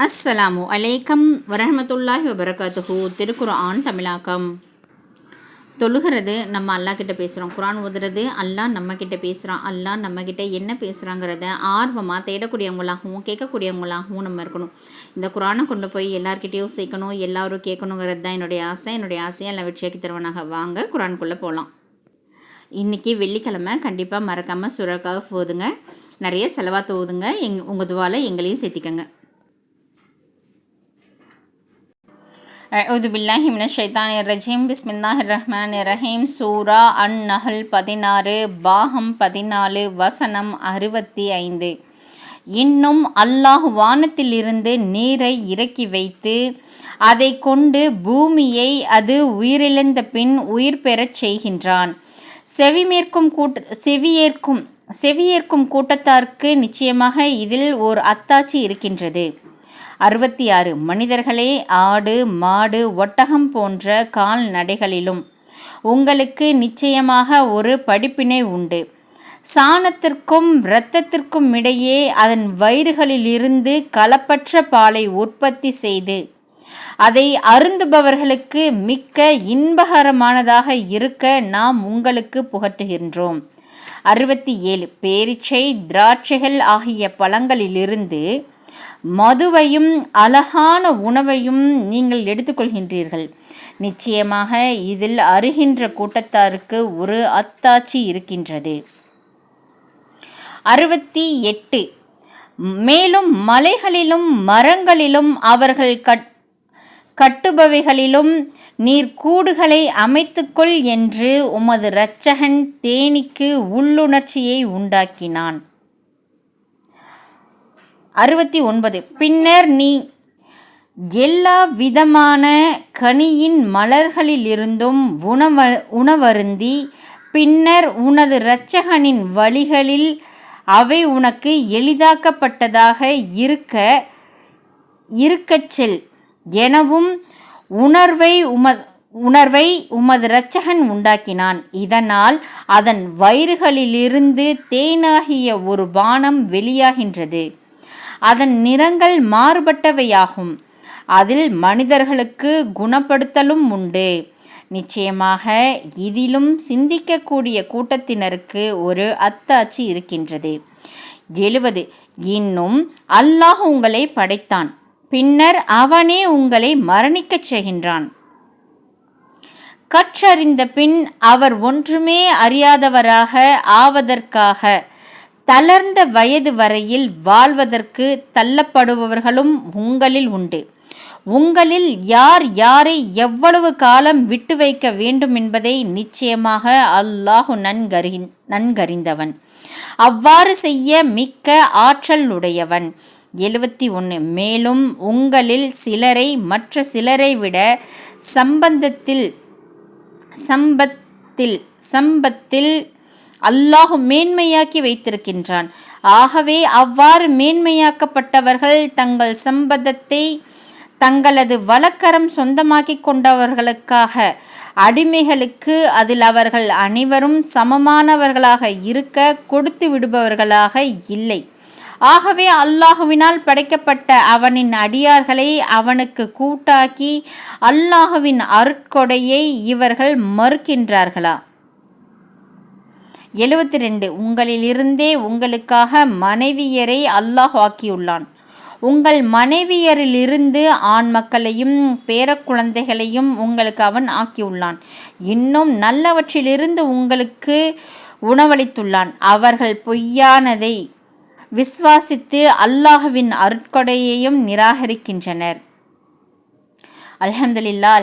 அஸ்ஸலாமு அலைக்கம் வரஹ்மத்துல்லாஹி வபரகாத்துஹு. திருக்குர்ஆன் தமிழாக்கம். தொழுகிறது நம்ம அல்லாஹ் கிட்ட பேசுகிறோம். குர்ஆன் ஓதுறது அல்லாஹ் நம்மக்கிட்ட பேசுகிறான். அல்லாஹ் நம்மக்கிட்ட என்ன பேசுகிறாங்கிறத ஆர்வமாக தேடக்கூடியவங்களாகவும் கேட்கக்கூடியவங்களாகவும் நம்ம இருக்கணும். இந்த குர்ஆனை கொண்டு போய் எல்லார்கிட்டையும் சேர்க்கணும், எல்லோரும் கேட்கணுங்கிறது தான் என்னுடைய ஆசை. என்னுடைய ஆசையை எல்லாம் வெற்றியாக்கி தருவனாக. வாங்க குர்ஆனுக்குள்ளே போகலாம். இன்றைக்கி வெள்ளிக்கிழமை, கண்டிப்பாக மறக்காமல் சூரக்காக ஓதுங்க. நிறைய செலவாத்து ஓதுங்க. உங்கள் துவால எங்களையும் சேர்த்திக்கங்க. அஊது பில்லாஹி மினஷ் ஷைத்தானிர் ரஜீம். பிஸ்மில்லாஹிர் ரஹ்மானிர் ரஹீம். சூரா அன்-நஹ்ல் 16, பாகம் 14, வசனம் 65. இன்னும் அல்லாஹ் வானத்திலிருந்து நீரை இறக்கி வைத்து அதை கொண்டு பூமியை அது உயிரிழந்த பின் உயிர் பெறச் செய்கின்றான். செவியேற்கும் கூட்டத்தாருக்கு நிச்சயமாக இதில் ஓர் அத்தாட்சி இருக்கின்றது. 66. மனிதர்களே, ஆடு, மாடு, ஒட்டகம் போன்ற கால்நடைகளிலும் உங்களுக்கு நிச்சயமாக ஒரு படிப்பினை உண்டு. சாணத்திற்கும் இரத்தத்திற்கும் இடையே அதன் வயிறுகளிலிருந்து கலப்பற்ற பாலை உற்பத்தி செய்து அதை அருந்துபவர்களுக்கு மிக்க இன்பகரமானதாக இருக்க நாம் உங்களுக்கு புகட்டுகின்றோம். 67. பேரீச்சை, திராட்சைகள் ஆகிய பழங்களிலிருந்து மதுவையும் அழகான உணவையும் நீங்கள் எடுத்துக்கொள்கின்றீர்கள். நிச்சயமாக இதில் அருகின்ற கூட்டத்தாருக்கு ஒரு அத்தாட்சி இருக்கின்றது. 68. மேலும் மலைகளிலும் மரங்களிலும் அவர்கள் கட்டுபவைகளிலும் நீர் கூடுகளை அமைத்துக்கொள் என்று உமது இரட்சகன் தேனீக்கு உள்ளுணர்ச்சியை உண்டாக்கினான். 69. பின்னர் நீ எல்லா விதமான கனியின் மலர்களிலிருந்தும் உணவருந்தி பின்னர் உனது இரட்சகனின் வழிகளில் அவை உனக்கு எளிதாக்கப்பட்டதாக இருக்கச் செல் எனவும் உணர்வை உமது இரட்சகன் உண்டாக்கினான். இதனால் அதன் வயிறுகளிலிருந்து தேனாகிய ஒரு பானம் வெளியாகின்றது. அதன் நிறங்கள் மாறுபட்டவையாகும். அதில் மனிதர்களுக்கு குணப்படுத்தலும் உண்டு. நிச்சயமாக இதிலும் சிந்திக்கக்கூடிய கூட்டத்தினருக்கு ஒரு அத்தாட்சி இருக்கின்றது. 70. இன்னும் அல்லாஹ் உங்களை படைத்தான், பின்னர் அவனே உங்களை மரணிக்கச் செய்கின்றான். கற்றறிந்த பின் அவர் ஒன்றுமே அறியாதவராக ஆவதற்காக தளர்ந்த வயது வரையில் வாழ்வதற்கு தள்ளப்படுபவர்களும் உங்களில் உண்டு. உங்களில் யார் யாரை எவ்வளவு காலம் விட்டு வைக்க வேண்டும் என்பதை நிச்சயமாக அல்லாஹ் நன்கறிந்தவன், அவ்வாறு செய்ய மிக்க ஆற்றல் உடையவன். 71. மேலும் உங்களில் சிலரை மற்ற சிலரை விட சம்பத்தில் அல்லாஹ் மேன்மையாக்கி வைத்திருக்கின்றான். ஆகவே அவ்வாறு மேன்மையாக்கப்பட்டவர்கள் தங்கள் சம்பதத்தை தங்களது வலக்கரம் சொந்தமாக்கி கொண்டவர்களுக்காக அடிமைகளுக்கு அதில் அவர்கள் அனைவரும் சமமானவர்களாக இருக்க கொடுத்து விடுபவர்களாக இல்லை. ஆகவே அல்லாஹுவினால் படைக்கப்பட்ட அவனின் அடியார்களை அவனுக்கு கூட்டாக்கி அல்லாஹுவின் அருட்கொடையை இவர்கள் மறுக்கின்றார்களா? 72. உங்களிலிருந்தே உங்களுக்காக மனைவியரை அல்லாஹ் ஆக்கியுள்ளான். உங்கள் மனைவியரிலிருந்து ஆண் மக்களையும் பேரக்குழந்தைகளையும் உங்களுக்கு அவன் ஆக்கியுள்ளான். இன்னும் நல்லவற்றிலிருந்து உங்களுக்கு உணவளித்துள்ளான். அவர்கள் பொய்யானதை விசுவாசித்து அல்லாஹ்வின் அருட்கொடையையும் நிராகரிக்கின்றனர். அல்ஹம்துலில்லாஹ்.